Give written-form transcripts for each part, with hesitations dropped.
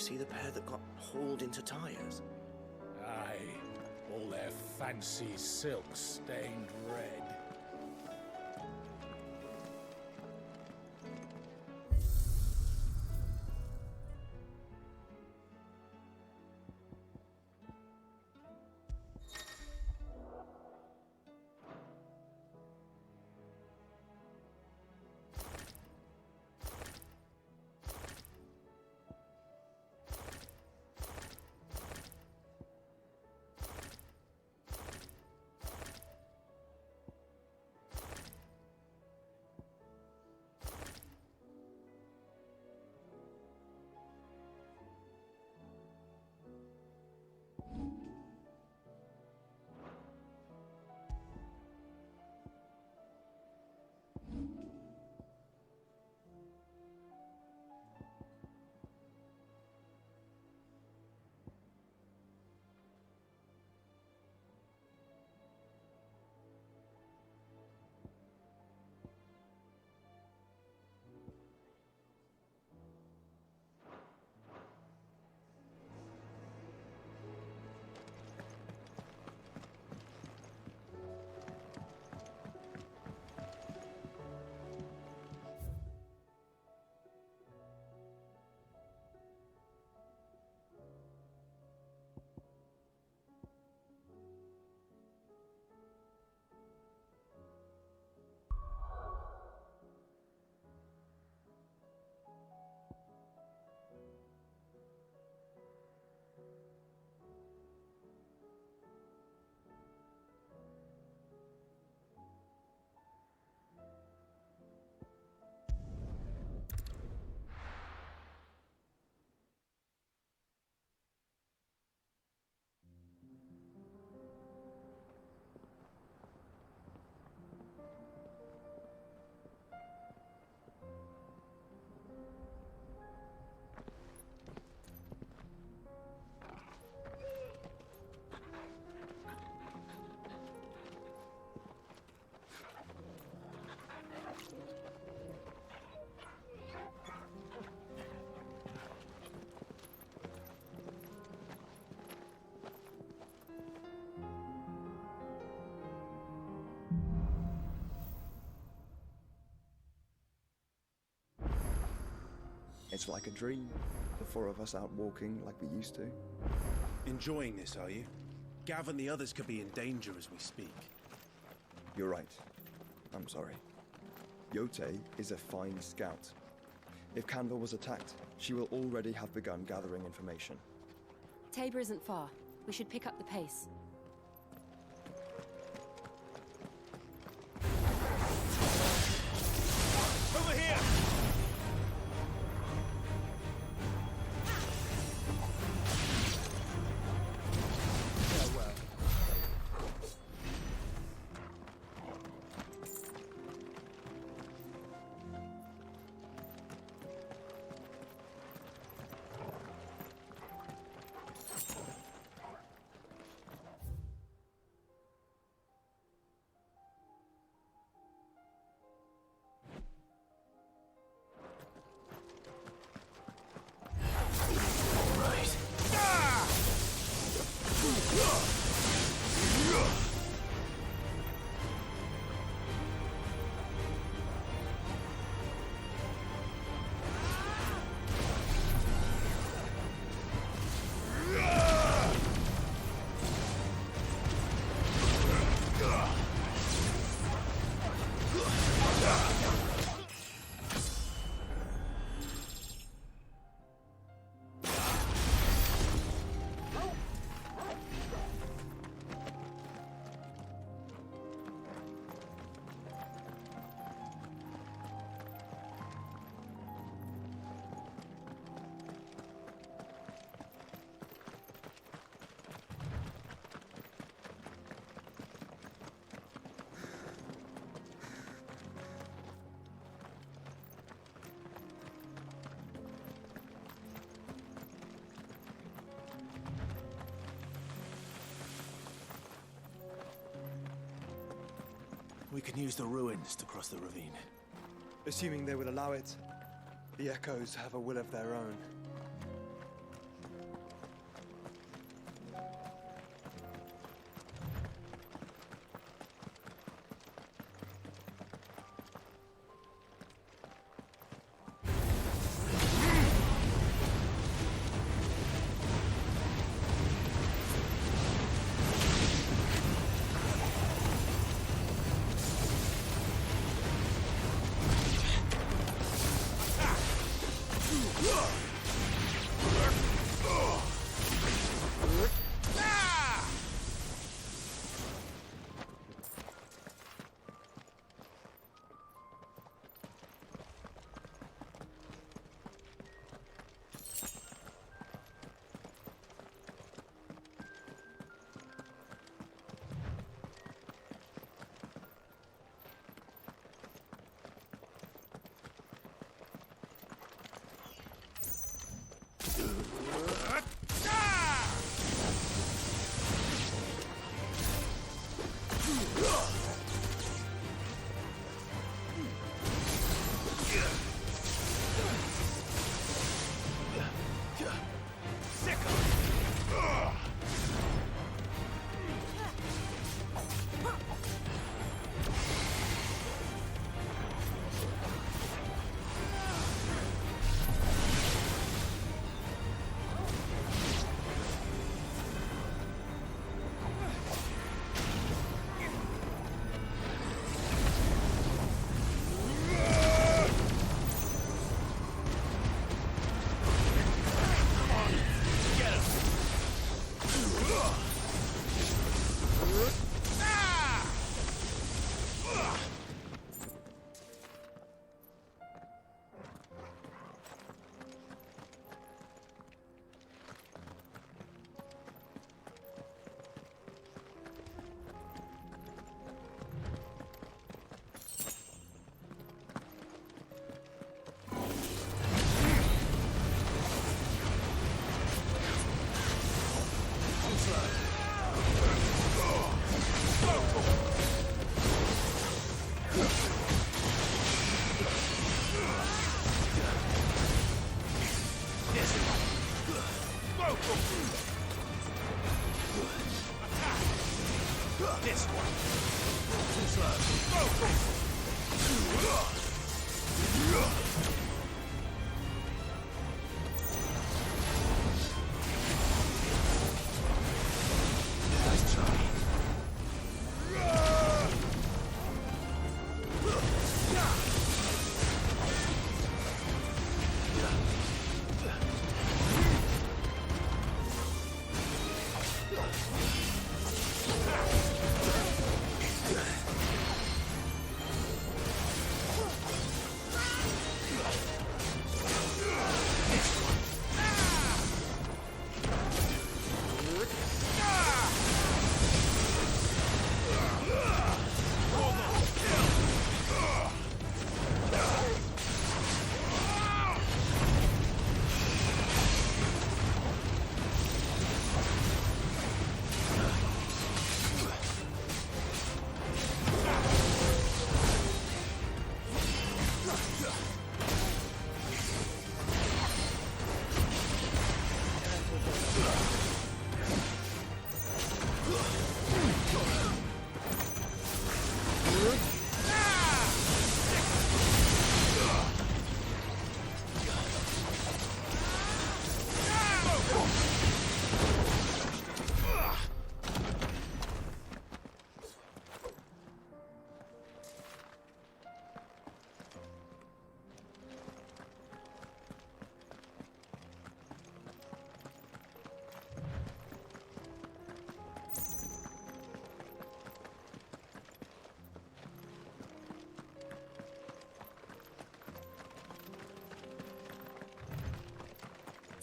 see the pair that got hauled into Tyres? Aye, all their fancy silks stained red. It's like a dream. The four of us out walking like we used to. Enjoying this, are you? Gav and the others could be in danger as we speak. You're right. I'm sorry. Yote is a fine scout. If Canva was attacked, she will already have begun gathering information. Tabor isn't far. We should pick up the pace. Over here! We can use the ruins to cross the ravine. Assuming they will allow it, the Echoes have a will of their own.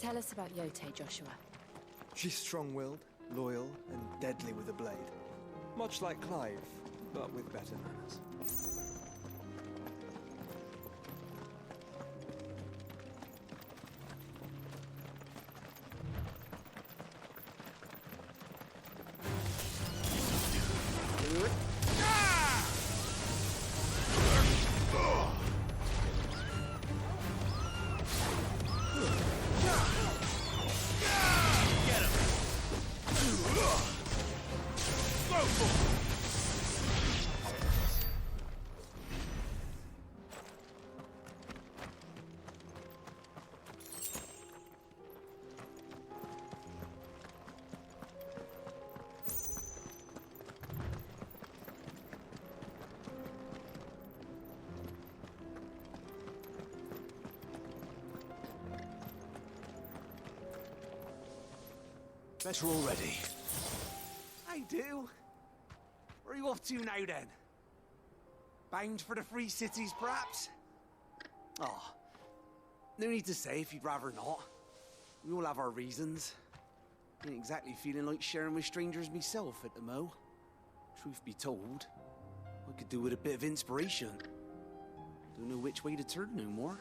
Tell us about Yote, Joshua. She's strong-willed, loyal, and deadly with a blade. Much like Clive, but with better manners. Better already. I do. Where are you off to now, then? Bound for the Free Cities, perhaps? Oh, no need to say if you'd rather not. We all have our reasons. Ain't exactly feeling like sharing with strangers myself at the mo. Truth be told, I could do with a bit of inspiration. Don't know which way to turn no more.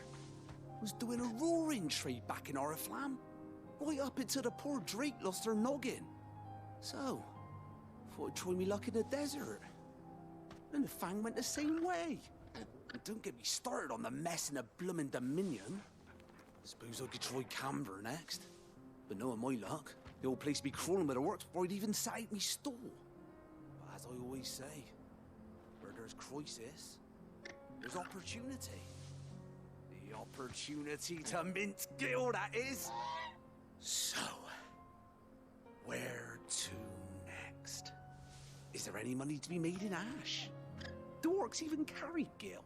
Was doing a roaring trade back in Oriflamme. Right up until the poor Drake lost her noggin. So, thought I'd try me luck in the desert. And the Fang went the same way. And don't get me started on the mess in the bloomin' Dominion. Suppose I could try Camber next. But knowing my luck, the old place be crawling with the works before I'd even sat out me stall. But as I always say, where there's crisis, there's opportunity. The opportunity to mint Gil, that is. So, where to next? Is there any money to be made in Ash? The orcs even carry Gil.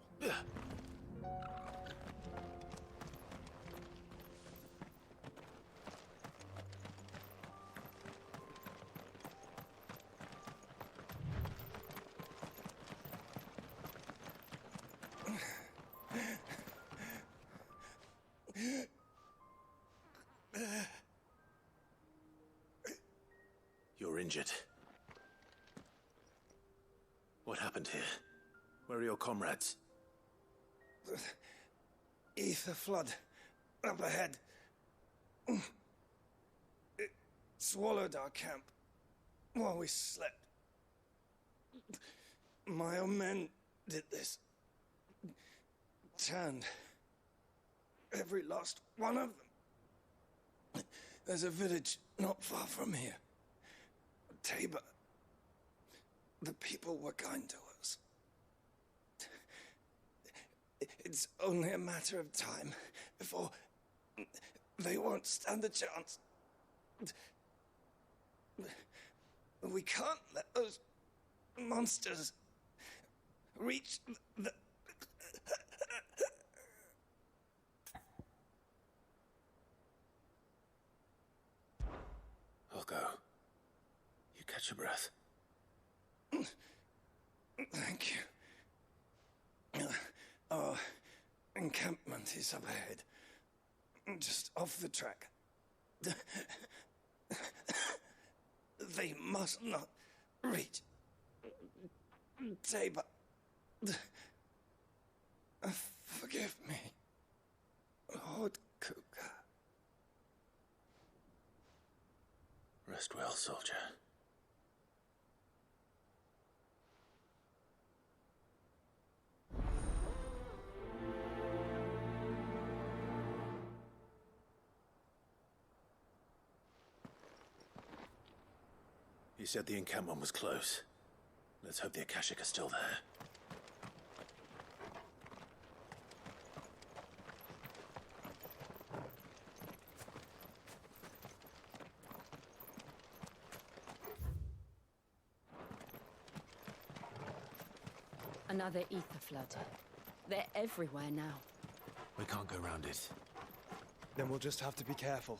You're injured. What happened here? Where are your comrades? Ether flood. Up ahead. It swallowed our camp while we slept. My own men did this. Turned. Every last one of them. There's a village not far from here. Tabor. The people were kind to us. It's only a matter of time before they won't stand a chance. We can't let those monsters reach the... I'll go. You catch your breath. Thank you. Our encampment is up ahead. Just off the track. They must not reach Tabor. Forgive me, Lord Kuka. Rest well, soldier. You said the encampment was close. Let's hope the Akashic are still there. Another ether flood. They're everywhere now. We can't go round it. Then we'll just have to be careful.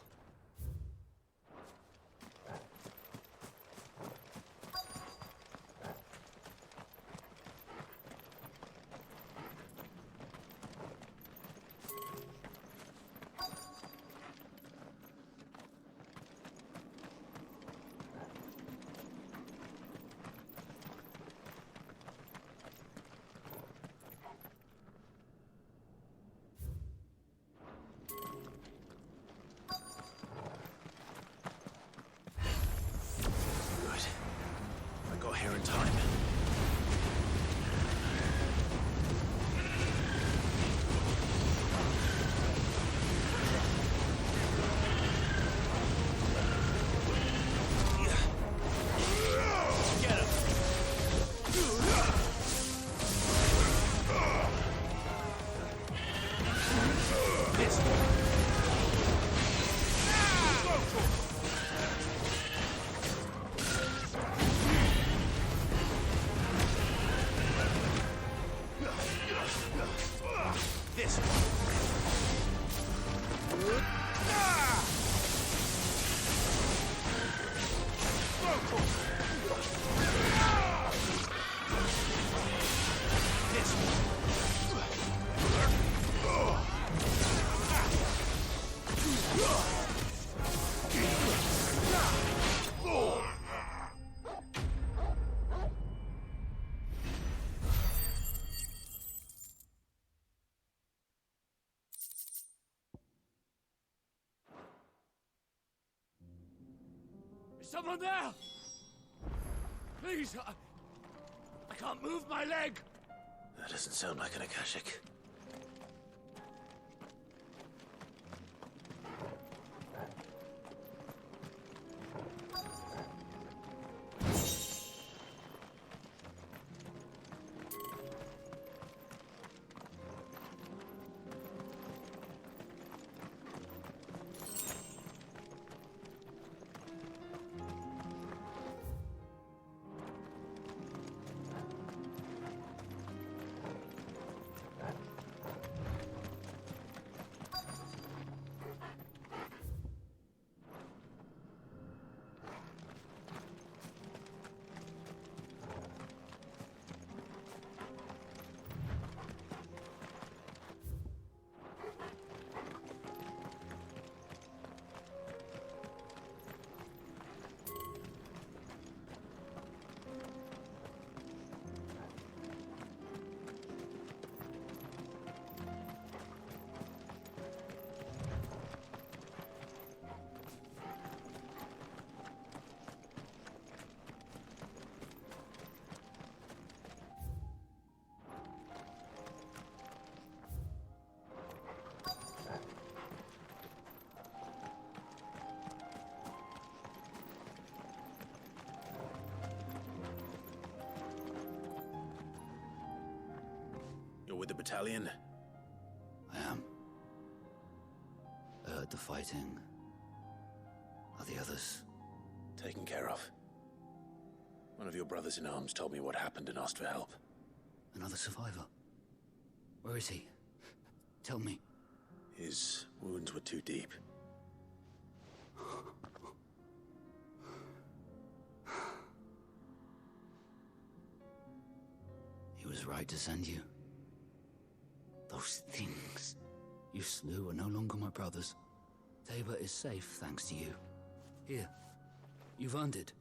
this. Is someone there? Please, I can't move my leg. That doesn't sound like an Akashic. You're with the battalion? I am. I heard the fighting. Are the others? Taken care of. One of your brothers in arms told me what happened and asked for help. Another survivor? Where is he? Tell me. His wounds were too deep. He was right to send you. Those things you slew are no longer my brothers. Tabor is safe thanks to you. Here, you've earned it.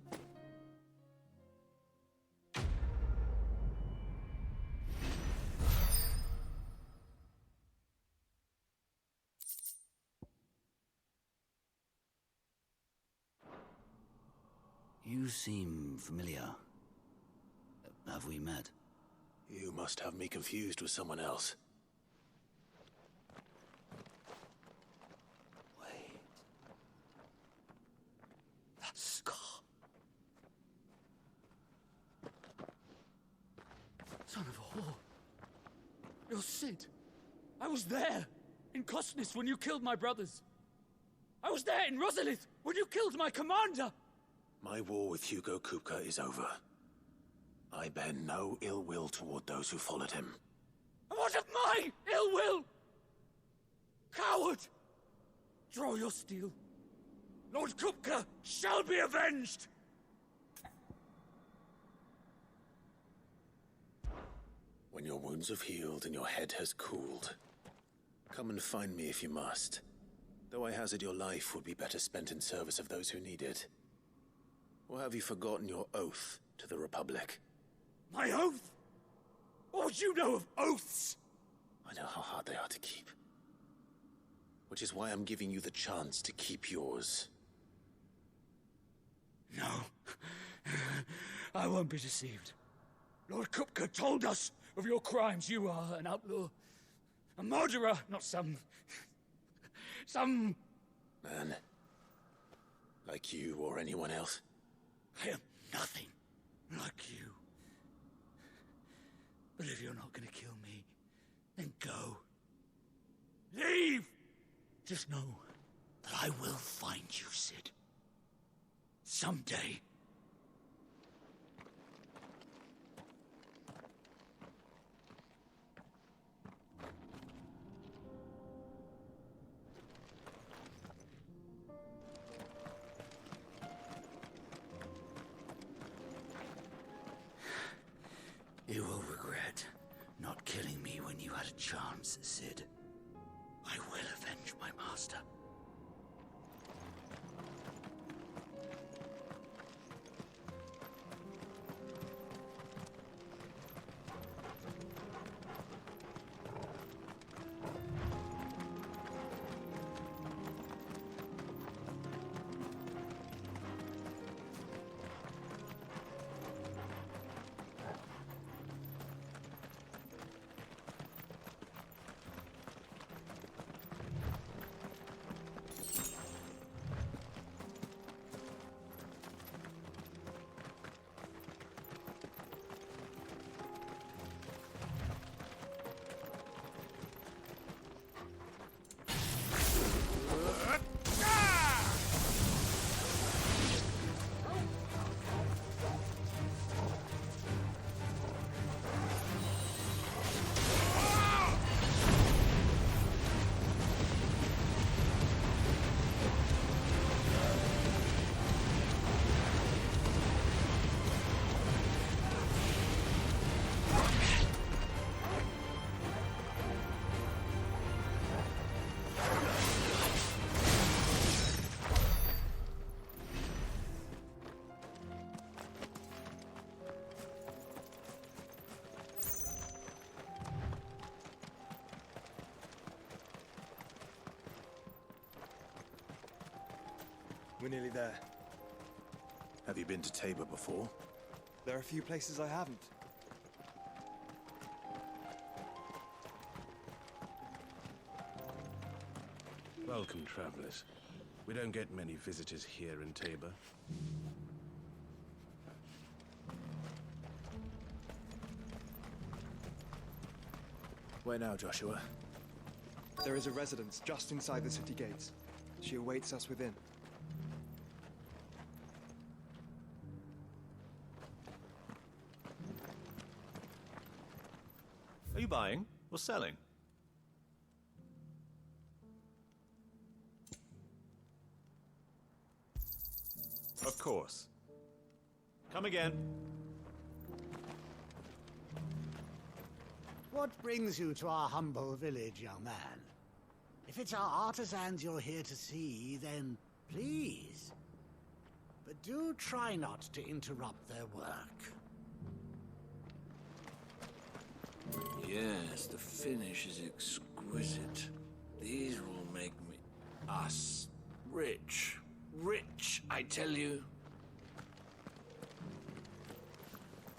You seem familiar. Have we met? You must have me confused with someone else. Wait. That scar. Son of a whore. You're Sid. I was there in Cosnis when you killed my brothers. I was there in Rosalith when you killed my commander. My war with Hugo Kupka is over. I bear no ill will toward those who followed him. And what of my ill will? Coward! Draw your steel. Lord Kupka shall be avenged! When your wounds have healed and your head has cooled, come and find me if you must. Though I hazard your life would be better spent in service of those who need it. Or have you forgotten your oath to the Republic? My oath? What would you know of oaths? I know how hard they are to keep. Which is why I'm giving you the chance to keep yours. No. I won't be deceived. Lord Kupka told us of your crimes. You are an outlaw. A murderer, not some Man. Like you or anyone else. I am nothing like you. But if you're not gonna kill me, then go. Leave! Just know that I will find you, Sid. Someday. you had a chance, Cid. I will avenge my master. We're nearly there. Have you been to Tabor before? There are a few places I haven't. Welcome, travelers. We don't get many visitors here in Tabor. Where now, Joshua? There is a residence just inside the city gates. She awaits us within. Are you buying or selling? Of course. Come again. What brings you to our humble village, young man? If it's our artisans you're here to see, then please. But do try not to interrupt their work. Yes, the finish is exquisite. These will make us rich. Rich, I tell you.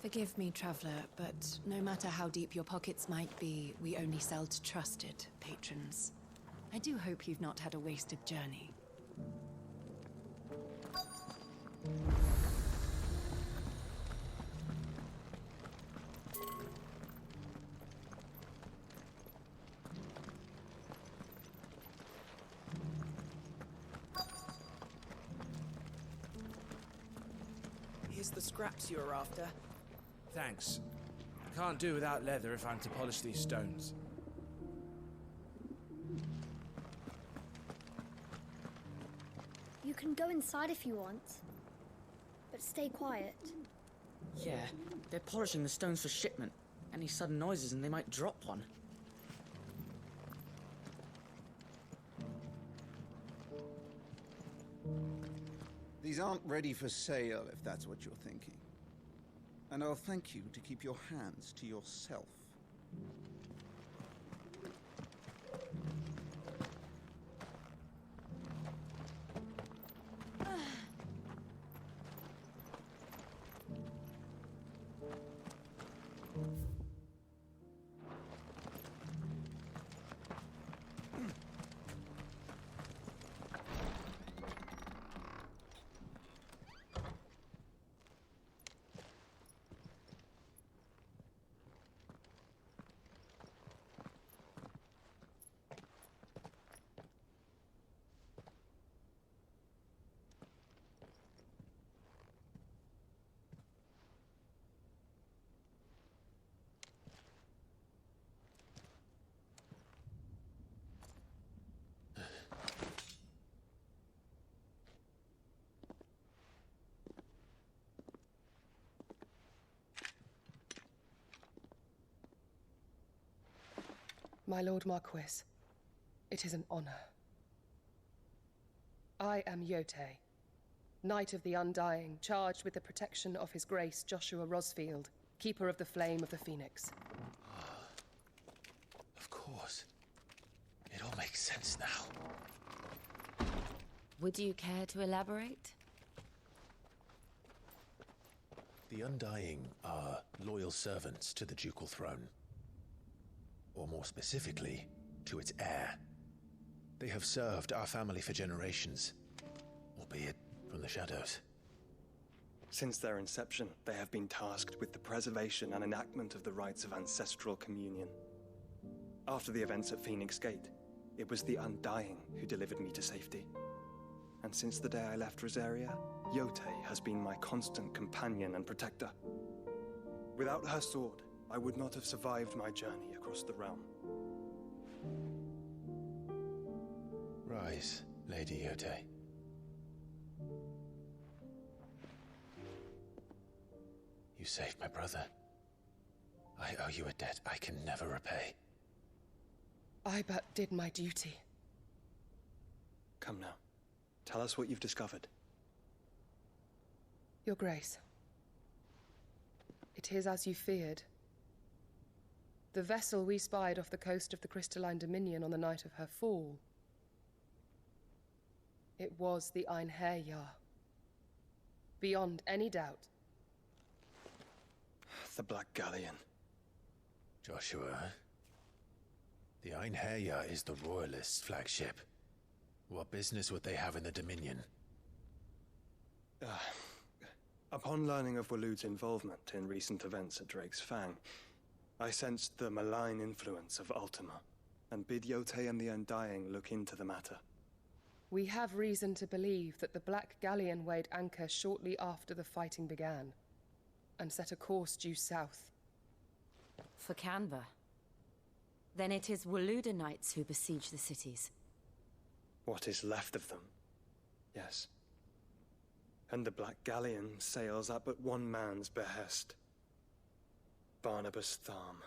Forgive me, traveler, but no matter how deep your pockets might be, we only sell to trusted patrons. I do hope you've not had a wasted journey. Here's the scraps you were after. Thanks. I can't do without leather if I'm to polish these stones. You can go inside if you want, but stay quiet. Yeah, they're polishing the stones for shipment. Any sudden noises and they might drop one. These aren't ready for sale, if that's what you're thinking. And I'll thank you to keep your hands to yourself. My Lord Marquis, it is an honor. I am Yotei, Knight of the Undying, charged with the protection of His Grace Joshua Rosfield, Keeper of the Flame of the Phoenix. Of course. It all makes sense now. Would you care to elaborate? The Undying are loyal servants to the ducal throne. Or more specifically, to its heir. They have served our family for generations, albeit from the shadows. Since their inception, they have been tasked with the preservation and enactment of the rites of ancestral communion. After the events at Phoenix Gate, it was the Undying who delivered me to safety. And since the day I left Rosaria, Yotei has been my constant companion and protector. Without her sword, I would not have survived my journey across the realm. Rise, Lady Yotei. You saved my brother. I owe you a debt I can never repay. I but did my duty. Come now. Tell us what you've discovered. Your Grace. It is as you feared. The vessel we spied off the coast of the Crystalline Dominion on the night of her fall. It was the Einherjar. Beyond any doubt. The Black Galleon. Joshua, the Einherjar is the Royalists' flagship. What business would they have in the Dominion? Upon learning of Waloed's involvement in recent events at Drake's Fang, I sensed the malign influence of Ultima, and bid Yotei and the Undying look into the matter. We have reason to believe that the Black Galleon weighed anchor shortly after the fighting began, and set a course due south. For Canva. Then it is Waloeda Knights who besiege the cities. What is left of them, yes. And the Black Galleon sails at but one man's behest. Barnabas Tharm.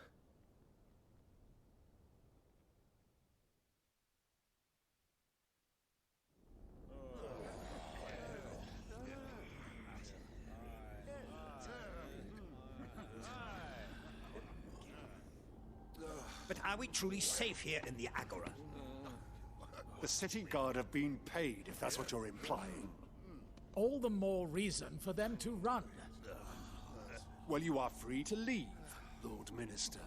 But are we truly safe here in the Agora? The city guard have been paid, if that's what you're implying. All the more reason for them to run. Well, you are free to leave, Lord Minister.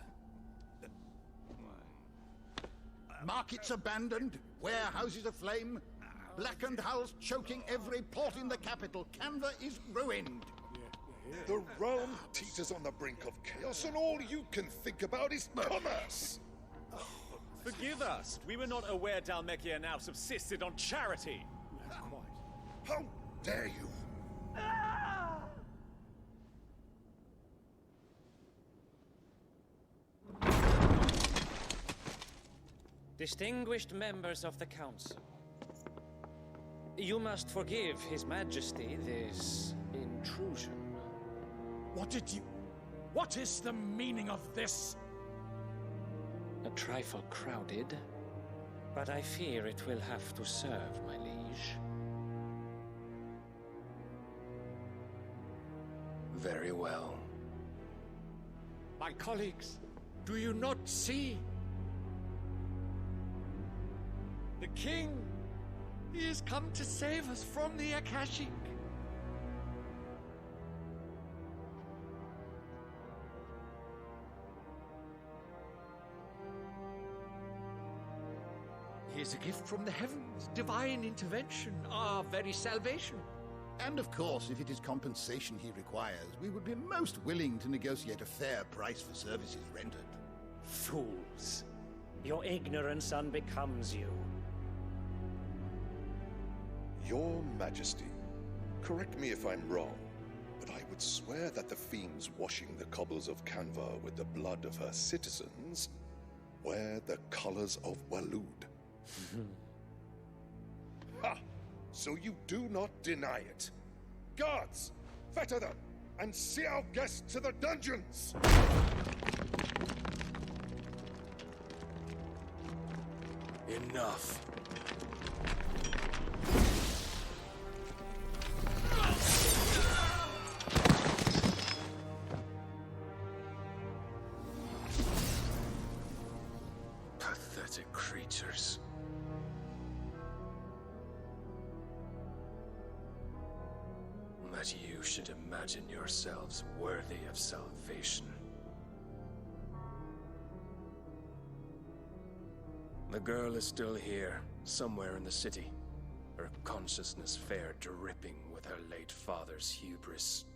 Markets abandoned, warehouses aflame, blackened hulls choking every port in the capital. Canva is ruined. The realm teeters on the brink of chaos, and all you can think about is commerce! Forgive us. We were not aware Dhalmekia now subsisted on charity. How dare you? Distinguished members of the Council, you must forgive His Majesty this intrusion. What is the meaning of this? A trifle crowded, but I fear it will have to serve, my liege. Very well. My colleagues, do you not see? The king, he has come to save us from the Akashic. He is a gift from the heavens, divine intervention, our very salvation. And of course, if it is compensation he requires, we would be most willing to negotiate a fair price for services rendered. Fools. Your ignorance unbecomes you. Your Majesty, correct me if I'm wrong, but I would swear that the fiends washing the cobbles of Canva with the blood of her citizens wear the colors of Waloed. Ha! So you do not deny it. Guards, fetter them, and see our guests to the dungeons! Enough. Pathetic creatures. That you should imagine yourselves worthy of salvation. The girl is still here, somewhere in the city. Her consciousness fair dripping with her late father's hubris.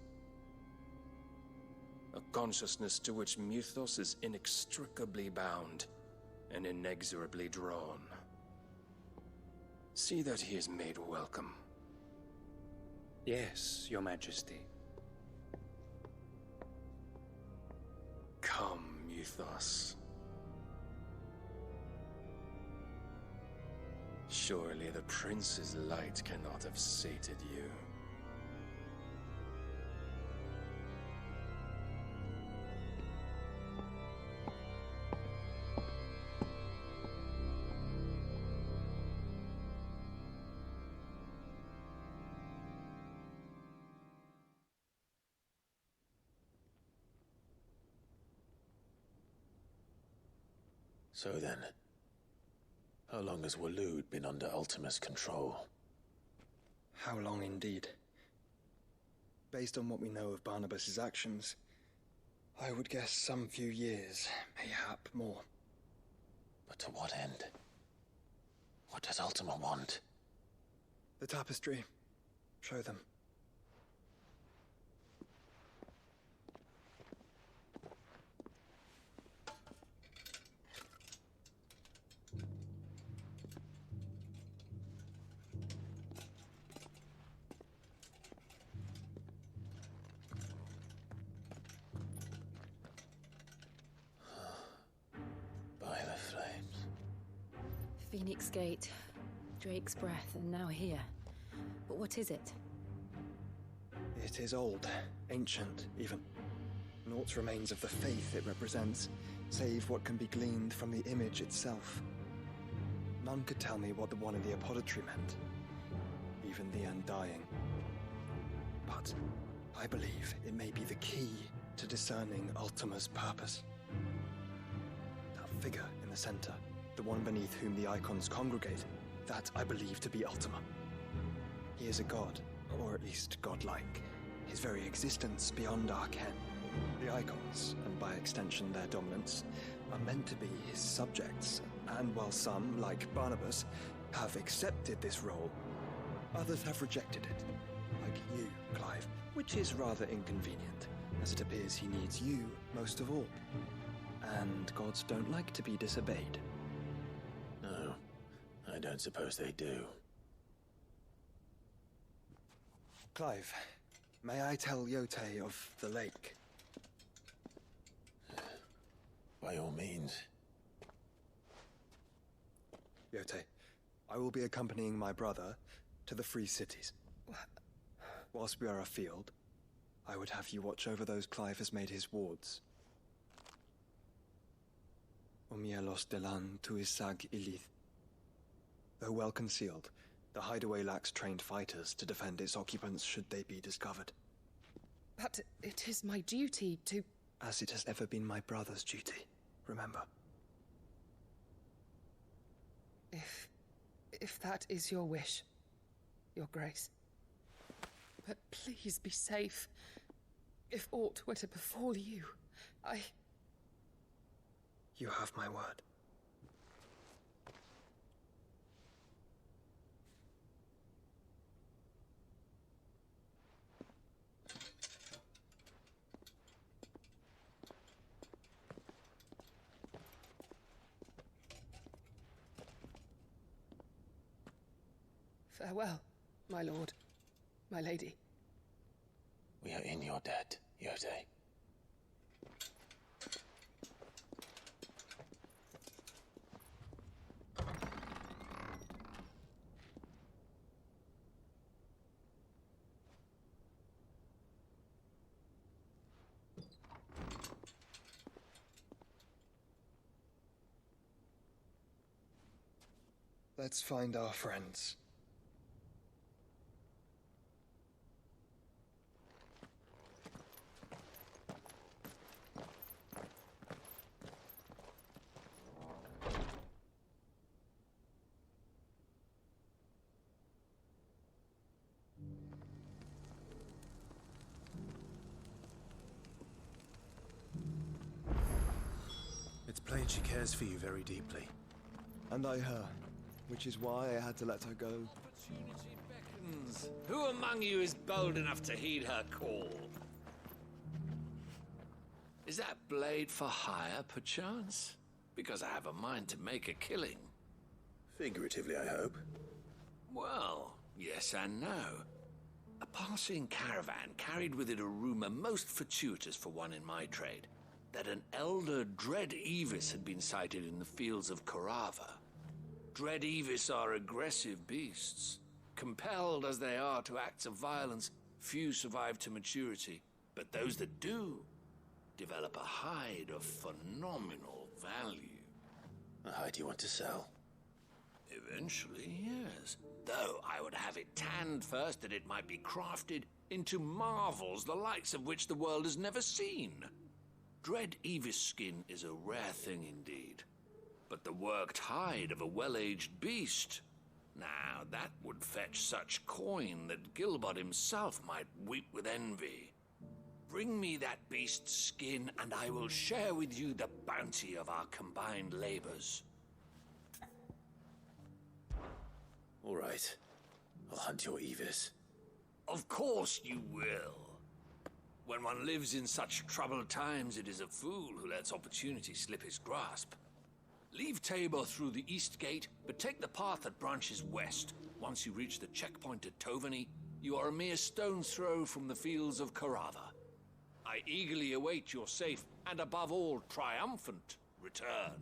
A consciousness to which Mythos is inextricably bound and inexorably drawn. See that he is made welcome. Yes, Your Majesty. Come, Mythos. Surely the prince's light cannot have sated you. So then, how long has Waloed been under Ultima's control? How long indeed? Based on what we know of Barnabas's actions, I would guess some few years, mayhap more. But to what end? What does Ultima want? The tapestry. Show them. Phoenix Gate, Drake's Breath, and now here. But what is it? It is old, ancient, even. Naught remains of the faith it represents, save what can be gleaned from the image itself. None could tell me what the one in the apothecary meant, even the Undying. But I believe it may be the key to discerning Ultima's purpose. That figure in the center, the one beneath whom the icons congregate, that I believe to be Ultima. He is a god, or at least godlike, his very existence beyond our ken. The icons, and by extension their dominants, are meant to be his subjects, and while some, like Barnabas, have accepted this role, others have rejected it, like you, Clive, which is rather inconvenient, as it appears he needs you most of all. And gods don't like to be disobeyed. No, I don't suppose they do. Clive, may I tell Yote of the lake? By all means. Yote, I will be accompanying my brother to the Free Cities. Whilst we are afield, I would have you watch over those Clive has made his wards. Omielos delan tuisag ilith. Though well concealed, the hideaway lacks trained fighters to defend its occupants should they be discovered. But it is my duty to... As it has ever been my brother's duty, remember. If that is your wish, Your Grace. But please be safe. If aught were to befall you, You have my word. Farewell, my lord, my lady. We are in your debt, Yote. Let's find our friends. It's plain she cares for you very deeply. And I her, which is why I had to let her go. Opportunity beckons. Who among you is bold enough to heed her call? Is that blade for hire, perchance? Because I have a mind to make a killing. Figuratively, I hope. Well, yes and no. A passing caravan carried with it a rumor most fortuitous for one in my trade, that an elder Dread Evis had been sighted in the fields of Korava. Dread Evis are aggressive beasts. Compelled as they are to acts of violence, few survive to maturity, but those that do develop a hide of phenomenal value. A hide you want to sell? Eventually, yes. Though I would have it tanned first that it might be crafted into marvels the likes of which the world has never seen. Dread Evis skin is a rare thing indeed. But the worked hide of a well-aged beast, now that would fetch such coin that Gilbert himself might weep with envy. Bring me that beast's skin, and I will share with you the bounty of our combined labors. All right. I'll hunt your Evis. Of course you will. When one lives in such troubled times, it is a fool who lets opportunity slip his grasp. Leave Tabor through the east gate, but take the path that branches west. Once you reach the checkpoint at Tovani, you are a mere stone's throw from the fields of Korava. I eagerly await your safe, and above all, triumphant return.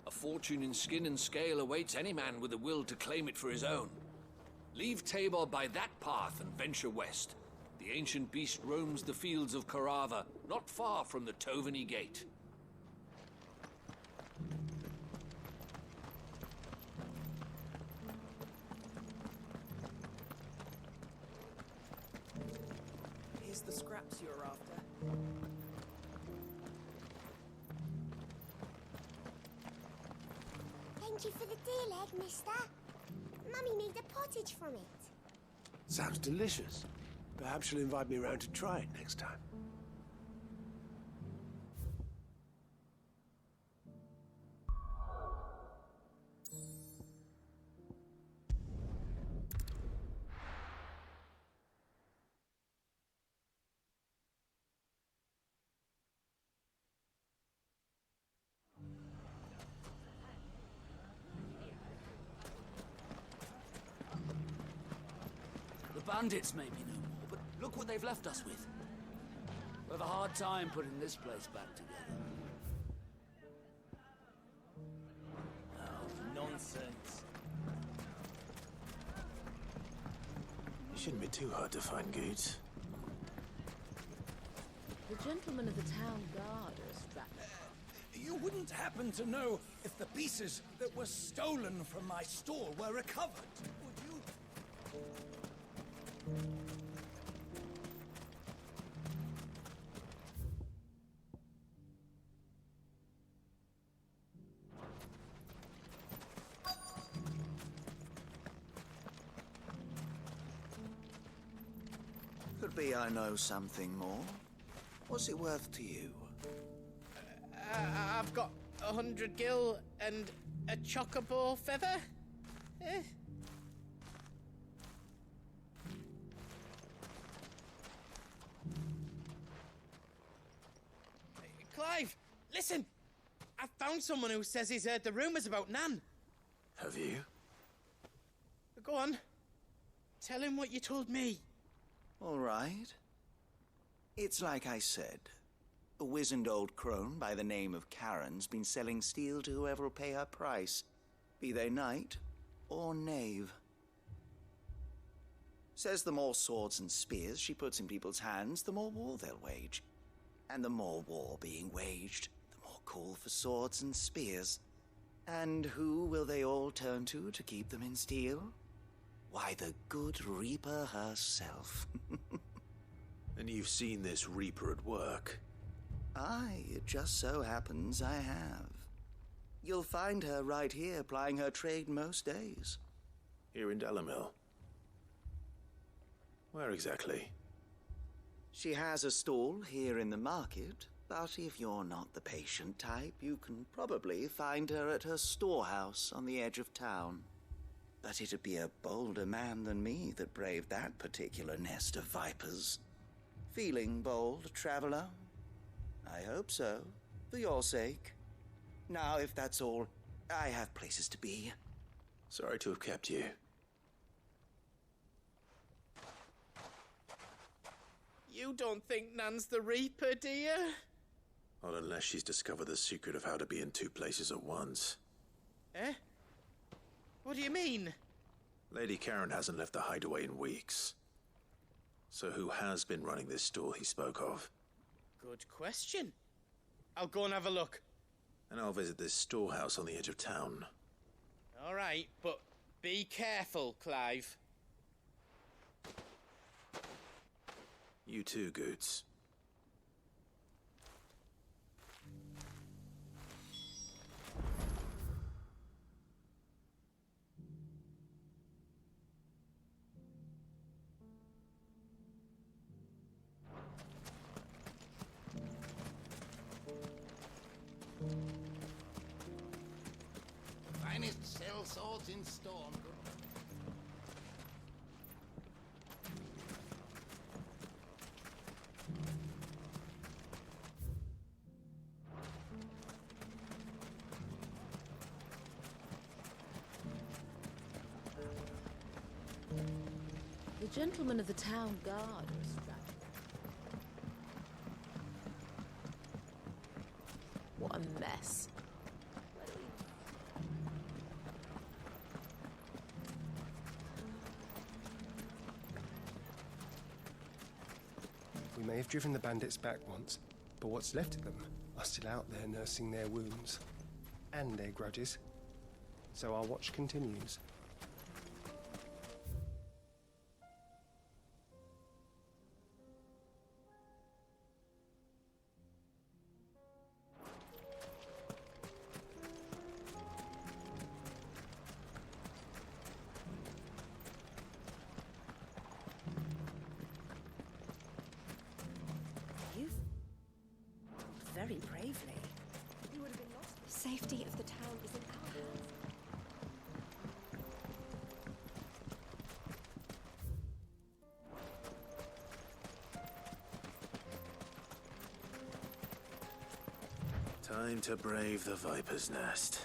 A fortune in skin and scale awaits any man with a will to claim it for his own. Leave Tabor by that path and venture west. The ancient beast roams the fields of Korava, not far from the Tovani gate. Here's the scraps you're after. Thank you for the deal, egg, mister. Mummy made a pottage from it. Sounds delicious. Perhaps she'll invite me around to try it next time. The bandits may be no more, but look what they've left us with. We'll have a hard time putting this place back together. Oh, nonsense. It shouldn't be too hard to find goods. The gentlemen of the town guard are a strap. You wouldn't happen to know if the pieces that were stolen from my stall were recovered, would you? Could be I know something more. What's it worth to you? I've got 100 gil and a chocobo feather. Clive, listen! I found someone who says he's heard the rumors about Nan. Have you? Go on. Tell him what you told me. All right. It's like I said. A wizened old crone by the name of Karen's been selling steel to whoever will pay her price, be they knight or knave. Says the more swords and spears she puts in people's hands, the more war they'll wage. And the more war being waged, the more call for swords and spears. And who will they all turn to keep them in steel? Why, the good Reaper herself. And you've seen this Reaper at work? Aye, it just so happens I have. You'll find her right here plying her trade most days. Here in Delamil? Where exactly? She has a stall here in the market, but if you're not the patient type, you can probably find her at her storehouse on the edge of town. But it'd be a bolder man than me that braved that particular nest of vipers. Feeling bold, traveler? I hope so, for your sake. Now, if that's all, I have places to be. Sorry to have kept you. You don't think Nan's the Reaper, do you? Not unless she's discovered the secret of how to be in two places at once. Eh? What do you mean? Lady Karen hasn't left the hideaway in weeks. So who has been running this stall he spoke of? Good question. I'll go and have a look. And I'll visit this storehouse on the edge of town. All right, but be careful, Clive. You too, Goots. Finest sell swords in Storm. The gentlemen of the town guard are strapped. What a mess. We may have driven the bandits back once, but what's left of them are still out there nursing their wounds and their grudges. So our watch continues. Very bravely. You would have been lost. Safety of the town is in our hands. Time to brave the Viper's Nest.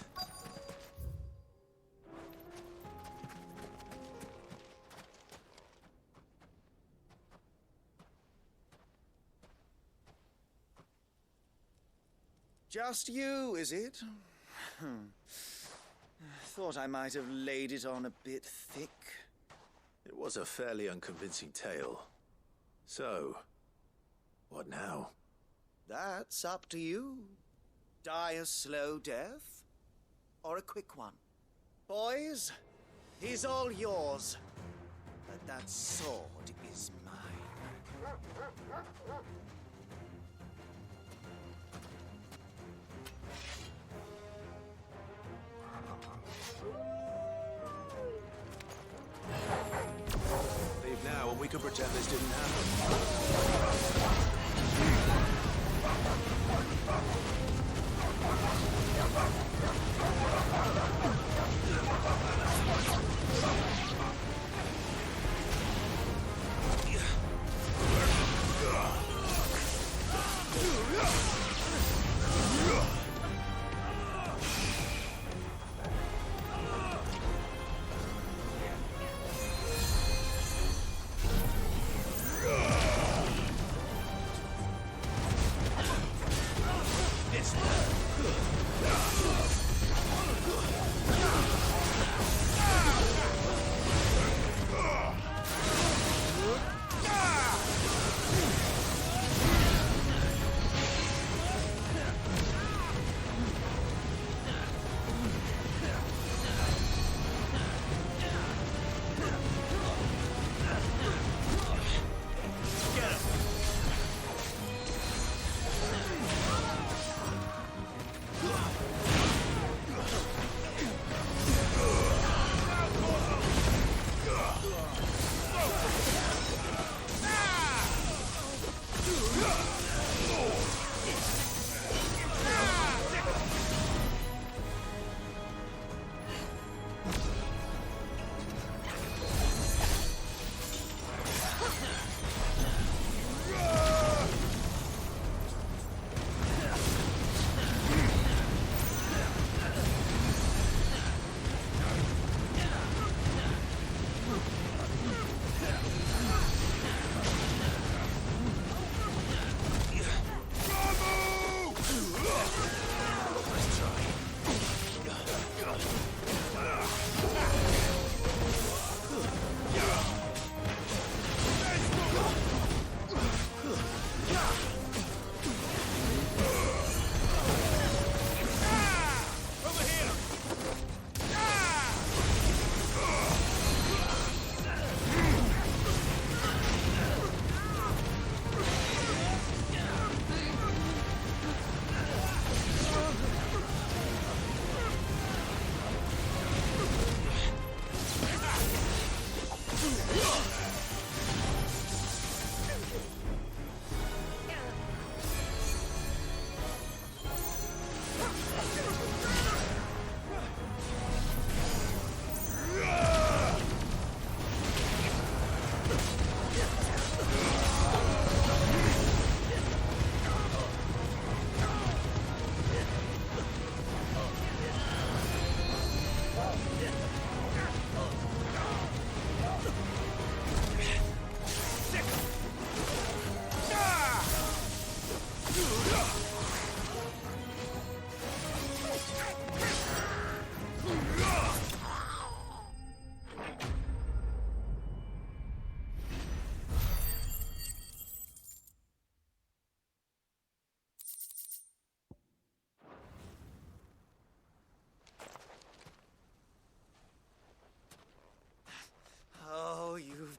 Just you, is it? Thought I might have laid it on a bit thick. It was a fairly unconvincing tale. So, what now? That's up to you. Die a slow death, or a quick one. Boys, he's all yours. But that sword is mine. Leave now and we can pretend this didn't happen.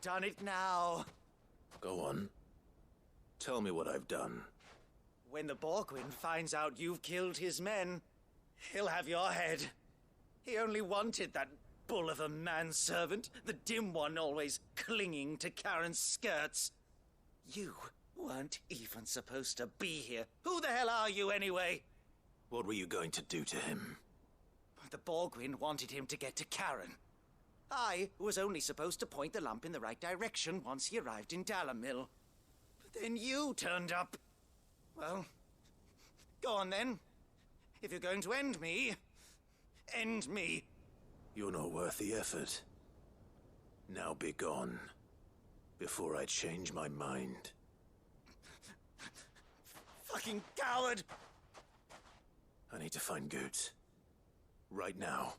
done it now. Go on. Tell me what I've done. When the Borgwyn finds out you've killed his men, he'll have your head. He only wanted that bull of a manservant, the dim one always clinging to Karen's skirts. You weren't even supposed to be here. Who the hell are you, anyway? What were you going to do to him? The Borgwyn wanted him to get to Karen. I was only supposed to point the lamp in the right direction once he arrived in Dalamil. But then you turned up. Well, go on then. If you're going to end me, end me. You're not worth the effort. Now be gone, before I change my mind. Fucking coward! I need to find Goetz. Right now.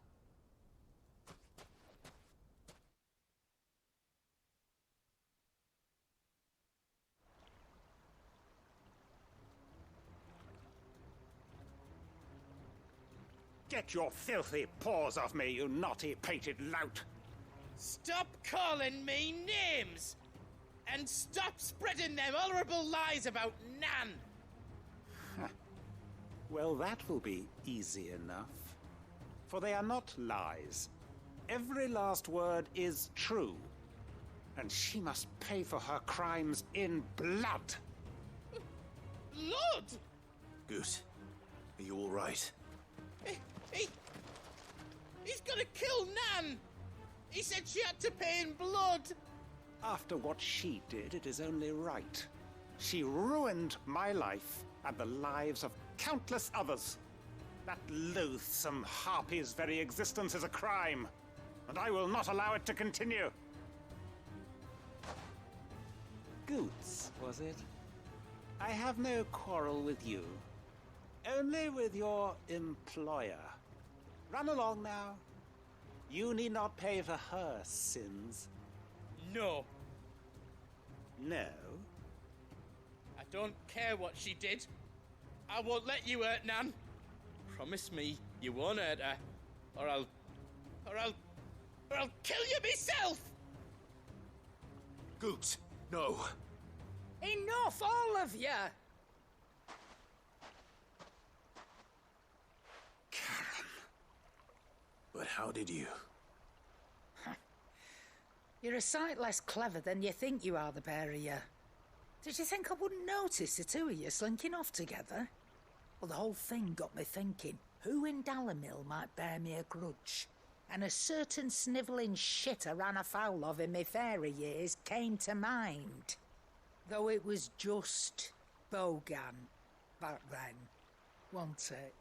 Get your filthy paws off me, you naughty-pated lout! Stop calling me names! And stop spreading them horrible lies about Nan! Well, that will be easy enough. For they are not lies. Every last word is true. And she must pay for her crimes in blood. Blood? Goot, are you all right? He's gonna kill Nan! He said she had to pay in blood! After what she did, it is only right. She ruined my life and the lives of countless others. That loathsome harpy's very existence is a crime, and I will not allow it to continue. Goetz, was it? I have no quarrel with you. Only with your employer. Run along now. You need not pay for her sins. No. No? I don't care what she did. I won't let you hurt Nan. Promise me you won't hurt her, or I'll kill you myself! Goetz, no. Enough, all of you! But how did you? You're a sight less clever than you think you are, the pair of you. Did you think I wouldn't notice the two of you slinking off together? Well, the whole thing got me thinking, who in Dalamil might bear me a grudge? And a certain snivelling shit I ran afoul of in my fairy years came to mind. Though it was just Bogan back then, wasn't it?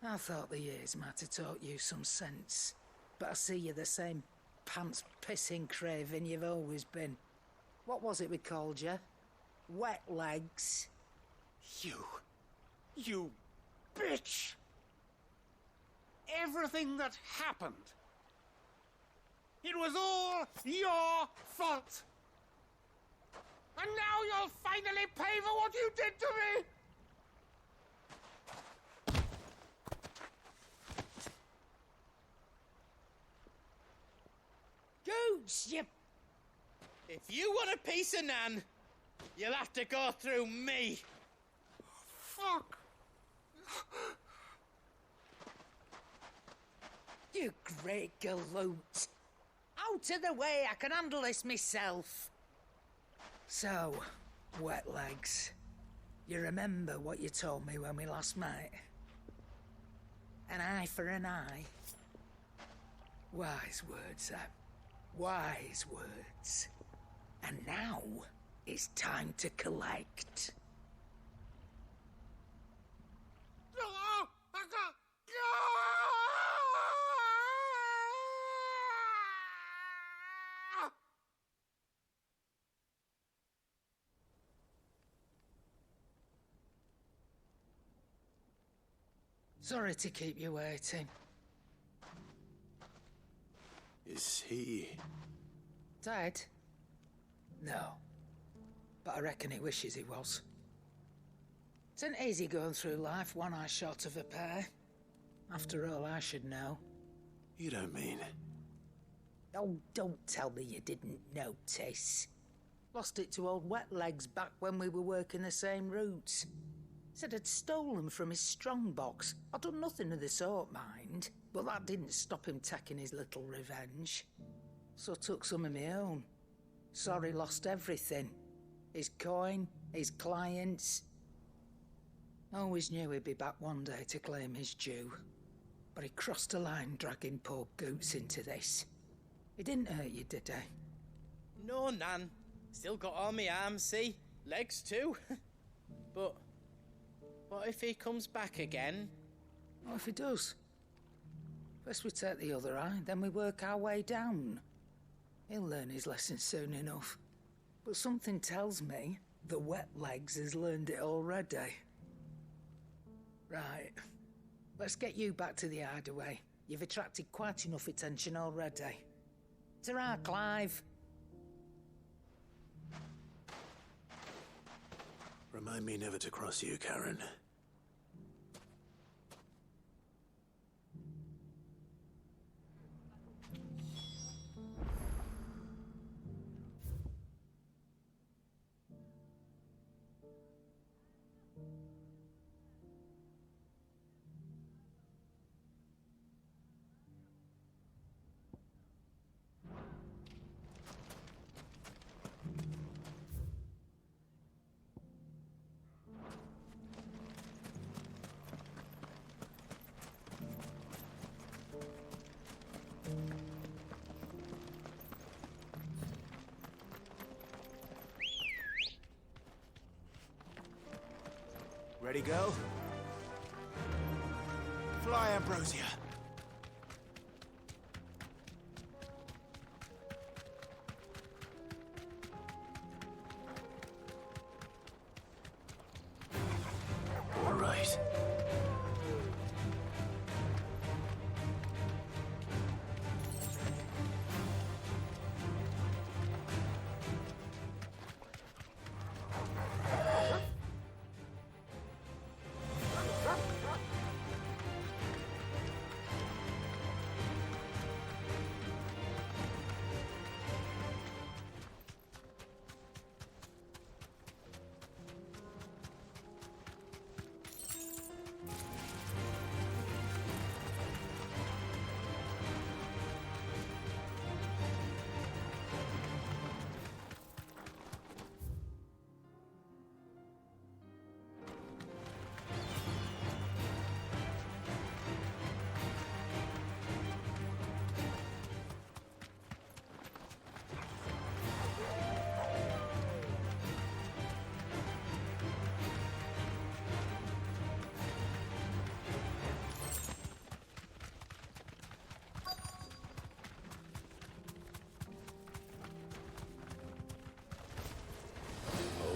I thought the years might have taught you some sense, but I see you're the same pants-pissing craven you've always been. What was it we called you? Wet legs? You bitch! Everything that happened, it was all your fault! And now you'll finally pay for what you did to me! Goose, you... If you want a piece of Nan, you'll have to go through me. Fuck! You great galoot. Out of the way, I can handle this myself. So, wet legs, you remember what you told me when we last met? An eye for an eye. Wise words, Sam. Wise words. And now, it's time to collect. Sorry to keep you waiting. Is he... dead? No. But I reckon he wishes he was. It ain't easy going through life one eye short of a pair. After all, I should know. You don't mean... Oh, don't tell me you didn't notice. Lost it to old Wet Legs back when we were working the same routes. Said I'd stolen from his strongbox. I'd done nothing of the sort, mind. But that didn't stop him taking his little revenge. So I took some of my own. Sorry, lost everything. His coin, his clients. Always knew he'd be back one day to claim his due. But he crossed a line dragging poor Goots into this. He didn't hurt you, did he? No, Nan. Still got all my arms, see? Legs too. But what if he comes back again? What if he does? First we take the other eye, then we work our way down. He'll learn his lesson soon enough. But something tells me the Wet Legs has learned it already. Right. Let's get you back to the hideaway. You've attracted quite enough attention already. Ta-ra, Clive. Remind me never to cross you, Karen. Ready, go? Fly, Ambrosia. All right.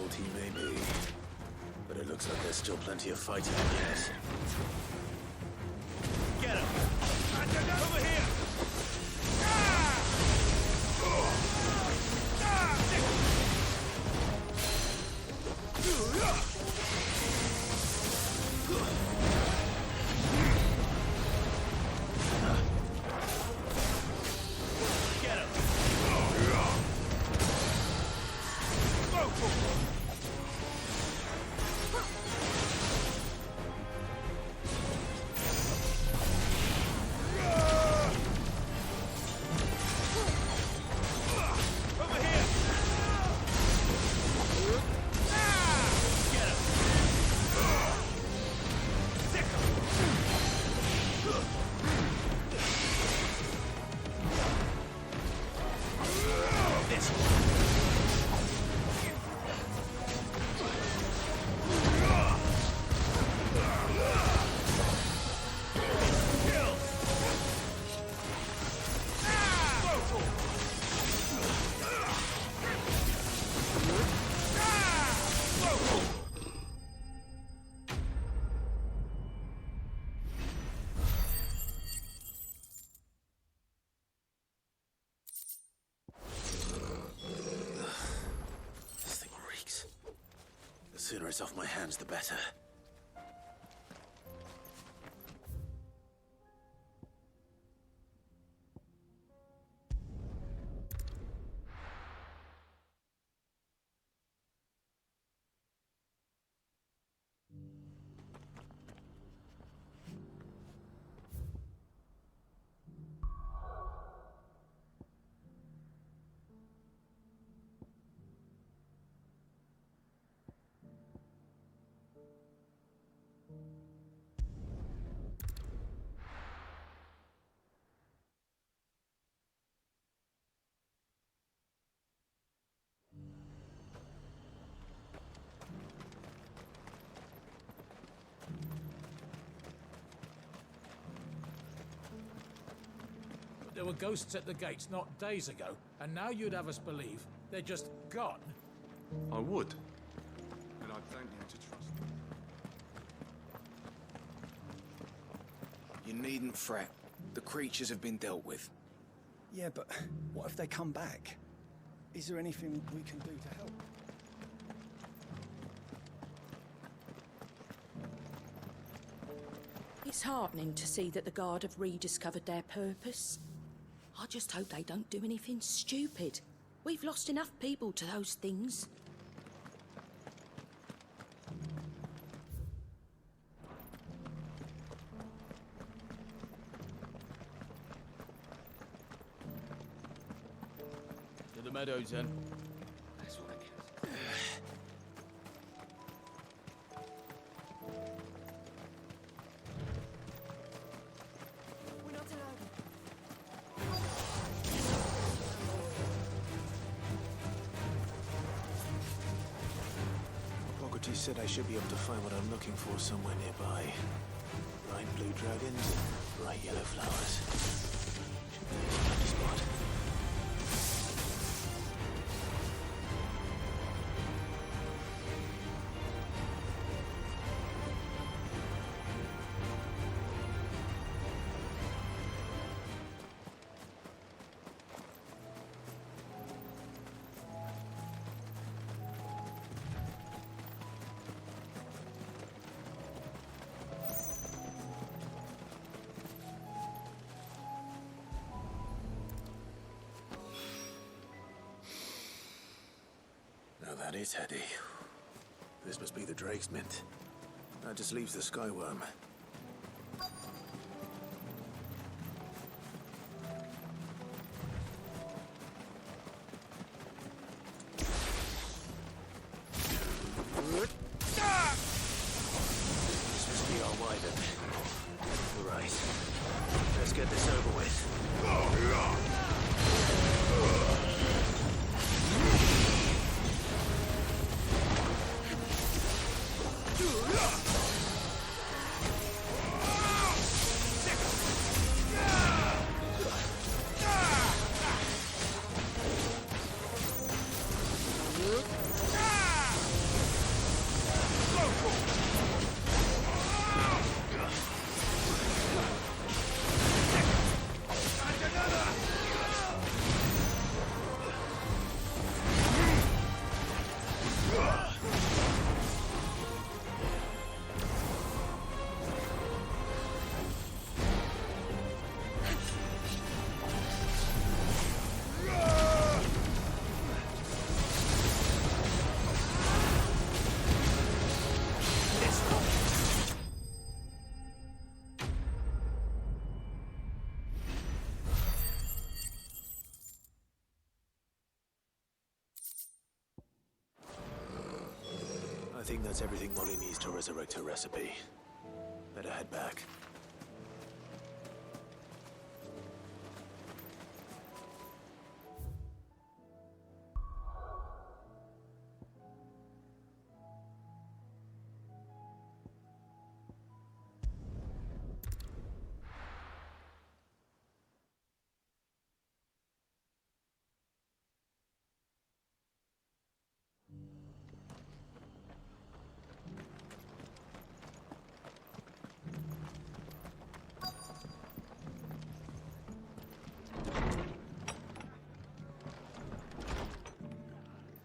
He may be, but it looks like there's still plenty of fighting yet. Get him! Over here! Get him! Go for it! The sooner it's off my hands, the better. were ghosts at the gates not days ago, and now you'd have us believe they're just gone? I would. And I'd thank you to trust me. You needn't fret. The creatures have been dealt with. Yeah, but what if they come back? Is there anything we can do to help? It's heartening to see that the Guard have rediscovered their purpose. I just hope they don't do anything stupid. We've lost enough people to those things. To the meadows, then. That's what I guess. We're not alone. Hippocrates said I should be able to find what I'm looking for somewhere nearby. Bright blue dragons, bright yellow flowers. Should be able to find a spot. Now that is heady. This must be the Drake's Mint. That just leaves the Skyworm. This must be our Wyvern. Right. Let's get this over with. I think that's everything Molly needs to resurrect her recipe. Better head back.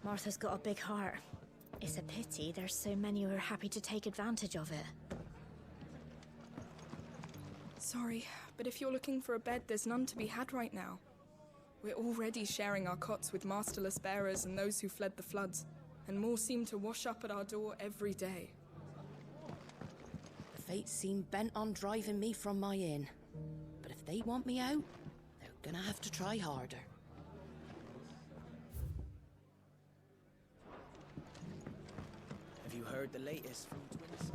Martha's got a big heart. It's a pity there's so many who are happy to take advantage of it. Sorry, but if you're looking for a bed, there's none to be had right now. We're already sharing our cots with masterless bearers and those who fled the floods, and more seem to wash up at our door every day. The fates seem bent on driving me from my inn. But if they want me out, they're gonna have to try harder. Have you heard the latest from Twins?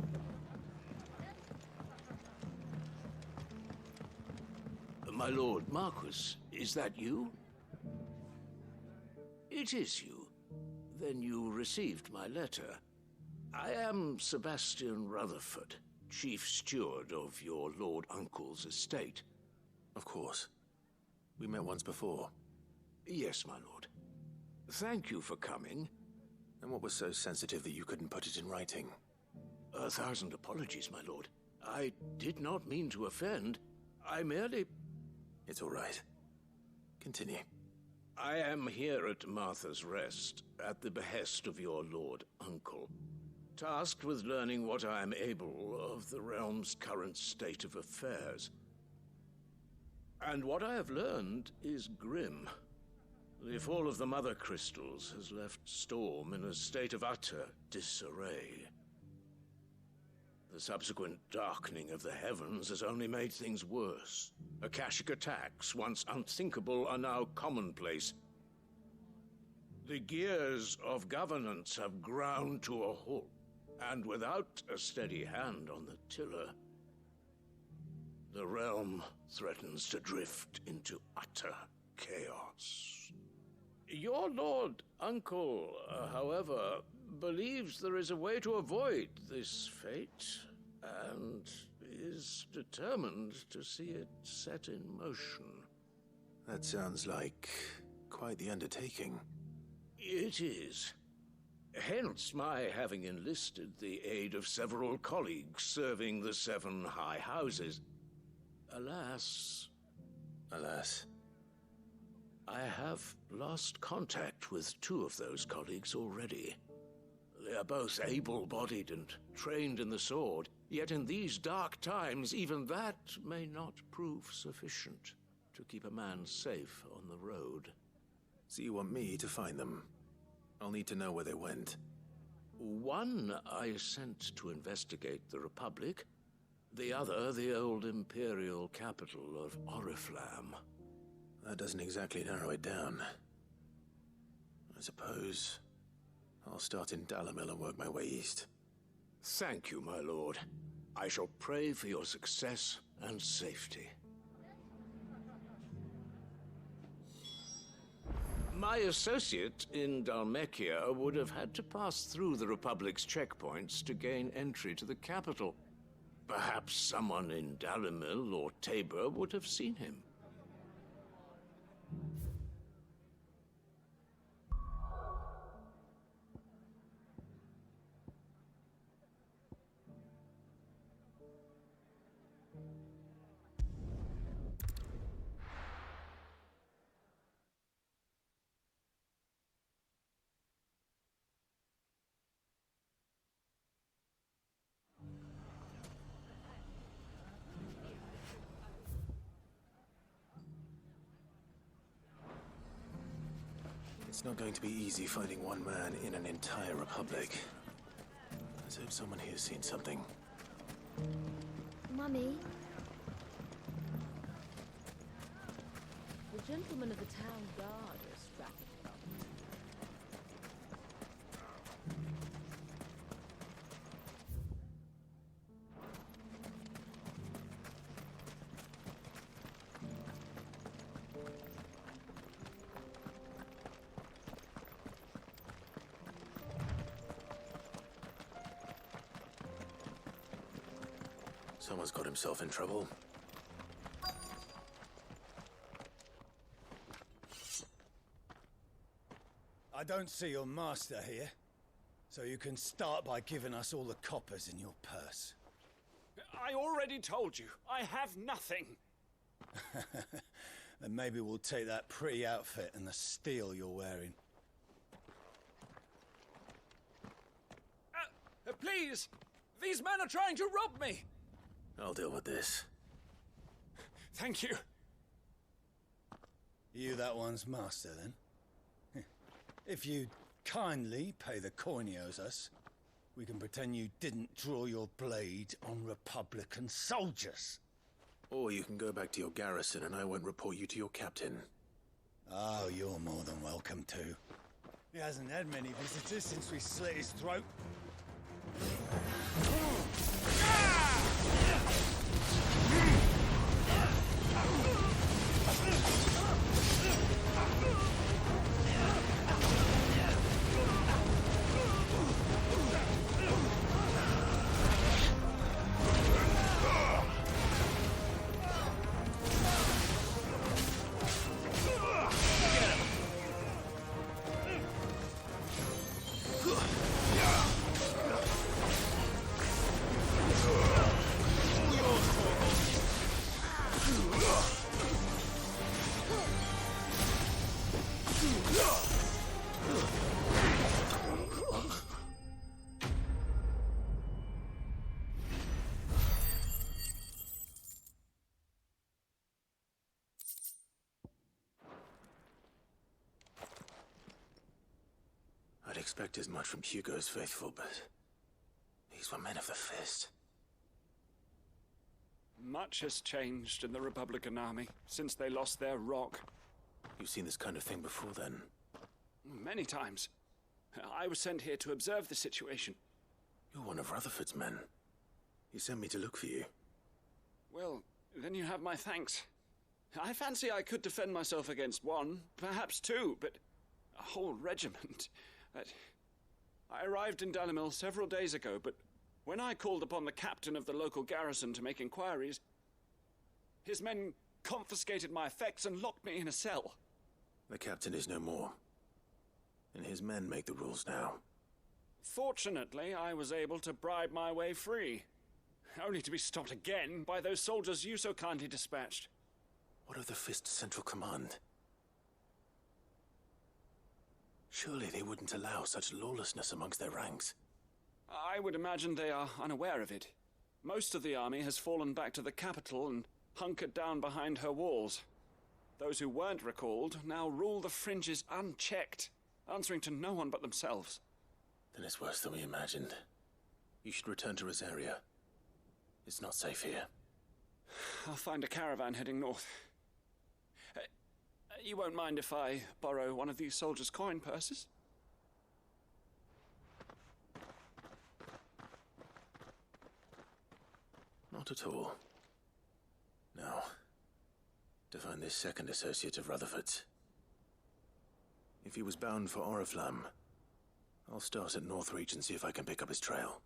My lord Marquis, is that you? It is you. Then you received my letter. I am Sebastian Rutherford, chief steward of your lord uncle's estate. Of course. We met once before. Yes, my lord. Thank you for coming. And what was so sensitive that you couldn't put it in writing? 1,000 apologies, my lord. I did not mean to offend. I merely... It's all right. Continue. I am here at Martha's Rest, at the behest of your lord uncle, tasked with learning what I am able of the realm's current state of affairs. And what I have learned is grim. The fall of the Mother Crystals has left Storm in a state of utter disarray. The subsequent darkening of the heavens has only made things worse. Akashic attacks, once unthinkable, are now commonplace. The gears of governance have ground to a halt, and without a steady hand on the tiller, the realm threatens to drift into utter chaos. Your lord uncle, however, believes there is a way to avoid this fate, and is determined to see it set in motion. That sounds like quite the undertaking. It is. Hence my having enlisted the aid of several colleagues serving the 7 high houses. Alas, I have lost contact with 2 of those colleagues already. They are both able-bodied and trained in the sword, yet in these dark times, even that may not prove sufficient to keep a man safe on the road. So you want me to find them? I'll need to know where they went. One I sent to investigate the Republic, the other the old Imperial capital of Oriflamme. That doesn't exactly narrow it down. I suppose I'll start in Dalimil and work my way east. Thank you, my lord. I shall pray for your success and safety. My associate in Dhalmekia would have had to pass through the Republic's checkpoints to gain entry to the capital. Perhaps someone in Dalimil or Tabor would have seen him. It's not going to be easy finding one man in an entire republic. Let's hope someone here's seen something. Mummy? The gentlemen of the town guard are strapped up. Someone's got himself in trouble. I don't see your master here, so you can start by giving us all the coppers in your purse. I already told you, I have nothing. Then maybe we'll take that pretty outfit and the steel you're wearing. Please! These men are trying to rob me! I'll deal with this. Thank you. You that one's master, then? If you'd kindly pay the coin he owes us, we can pretend you didn't draw your blade on Republican soldiers. Or you can go back to your garrison and I won't report you to your captain. Oh, you're more than welcome to. He hasn't had many visitors since we slit his throat. expect as much from Hugo's faithful, but these were men of the Fist. Much has changed in the Republican army since they lost their rock. You've seen this kind of thing before, then? Many times. I was sent here to observe the situation. You're one of Rutherford's men. He sent me to look for you. Well, then you have my thanks. I fancy I could defend myself against one, perhaps two, but a whole regiment. I arrived in Dalimil several days ago, but when I called upon the captain of the local garrison to make inquiries, his men confiscated my effects and locked me in a cell. The captain is no more, and his men make the rules now. Fortunately, I was able to bribe my way free, only to be stopped again by those soldiers you so kindly dispatched. What of the Fist's Central Command? Surely they wouldn't allow such lawlessness amongst their ranks. I would imagine they are unaware of it. Most of the army has fallen back to the capital and hunkered down behind her walls. Those who weren't recalled now rule the fringes unchecked, answering to no one but themselves. Then it's worse than we imagined. You should return to Rosaria. It's not safe here. I'll find a caravan heading north. You won't mind if I borrow one of these soldiers' coin purses? Not at all. Now, to find this second associate of Rutherford's. If he was bound for Oriflamme, I'll start at Northreach and see if I can pick up his trail.